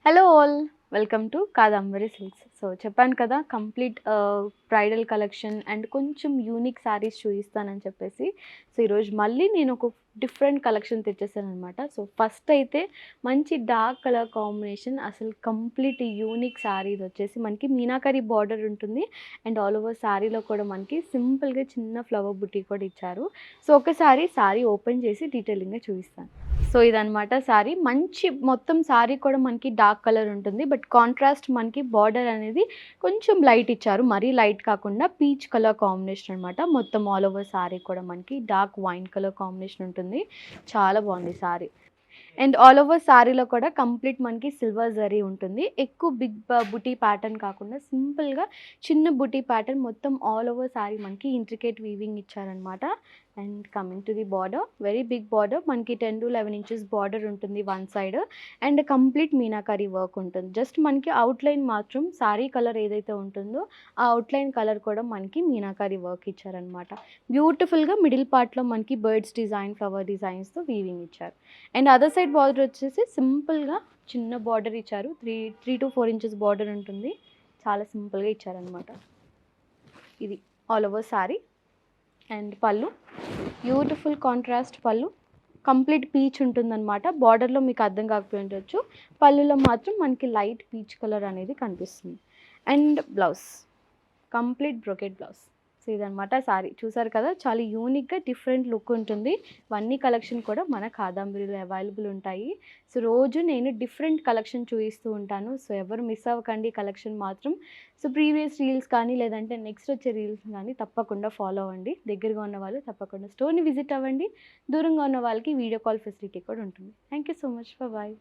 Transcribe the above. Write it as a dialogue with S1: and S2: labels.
S1: Hello all, welcome to Kadambari silks. So చెప్పాను కదా, complete bridal collection and కొంచెం unique saris చూపిస్తానని చెప్పేసి. సో ఈరోజు మళ్ళీ నేను ఒక డిఫరెంట్ కలెక్షన్ తెచ్చేసాను అనమాట. సో ఫస్ట్ అయితే మంచి డార్క్ కలర్ కాంబినేషన్, అసలు కంప్లీట్ యూనిక్ శారీ. ఇది వచ్చేసి మనకి మీనాకరీ బార్డర్ ఉంటుంది అండ్ ఆల్ ఓవర్ శారీలో కూడా మనకి సింపుల్గా చిన్న ఫ్లవర్ బుట్టి కూడా ఇచ్చారు. సో ఒకసారి శారీ ఓపెన్ చేసి డీటెయిలింగ్గా చూపిస్తాను. సో ఇదనమాట శారీ. మంచి మొత్తం శారీ కూడా మనకి డార్క్ కలర్ ఉంటుంది, బట్ కాంట్రాస్ట్ మనకి బార్డర్ అనేది కొంచెం లైట్ ఇచ్చారు, మరీ లైట్ కాకుండా పీచ్ కలర్ కాంబినేషన్ అనమాట. మొత్తం ఆల్ ఓవర్ శారీ కూడా మనకి డార్క్ వైన్ కలర్ కాంబినేషన్ ఉంటుంది. చాలా బాగుంది శారీ. అండ్ ఆల్ ఓవర్ శారీలో కూడా కంప్లీట్ మనకి సిల్వర్ జరీ ఉంటుంది. ఎక్కువ బిగ్ బుటీ ప్యాటర్న్ కాకుండా సింపుల్గా చిన్న బుటీ ప్యాటర్న్, మొత్తం ఆల్ ఓవర్ శారీ మనకి ఇంట్రికేట్ వీవింగ్ ఇచ్చారనమాట. And coming to the border, very big border, మనకి 10 to 11 ఇంచెస్ బార్డర్ ఉంటుంది one side. And complete meenakari work ఉంటుంది. జస్ట్ మనకి అవుట్లైన్ మాత్రం శారీ కలర్ ఏదైతే ఉంటుందో ఆ అవుట్లైన్ కలర్ కూడా మనకి మీనాకరీ వర్క్ ఇచ్చారనమాట. బ్యూటిఫుల్గా మిడిల్ పార్ట్లో మనకి బర్డ్స్ డిజైన్, ఫ్లవర్ డిజైన్స్తో వీవింగ్ ఇచ్చారు. అండ్ అదర్ సైడ్ బార్డర్ వచ్చేసి సింపుల్గా చిన్న బార్డర్ ఇచ్చారు. త్రీ టు 4 ఇంచెస్ బార్డర్ ఉంటుంది. చాలా సింపుల్గా ఇచ్చారనమాట. ఇది ఆల్ ఓవర్ శారీ. అండ్ పళ్ళు, బ్యూటిఫుల్ కాంట్రాస్ట్ పళ్ళు, కంప్లీట్ పీచ్ ఉంటుందన్నమాట. బార్డర్లో మీకు అర్థం కాకపోయి ఉండొచ్చు, పళ్ళులో మాత్రం మనకి లైట్ పీచ్ కలర్ అనేది కనిపిస్తుంది. And blouse, complete brocade blouse. So ఇదనమాట శారీ. చూసారు కదా, చాలా యూనిక్గా డిఫరెంట్ లుక్ ఉంటుంది. ఇవన్నీ కలెక్షన్ కూడా మన కాదంబరిలో అవైలబుల్ ఉంటాయి. సో రోజు నేను డిఫరెంట్ కలెక్షన్ చూపిస్తూ ఉంటాను. సో ఎవరు మిస్ అవ్వకండి కలెక్షన్ మాత్రం. సో ప్రీవియస్ రీల్స్ కానీ లేదంటే నెక్స్ట్ వచ్చే రీల్స్ కానీ తప్పకుండా ఫాలో అవ్వండి. దగ్గరగా ఉన్న వాళ్ళు తప్పకుండా స్టోర్ని విజిట్ అవ్వండి. దూరంగా ఉన్న వాళ్ళకి వీడియో కాల్ ఫెసిలిటీ కూడా ఉంటుంది. Thank you so much. Bye.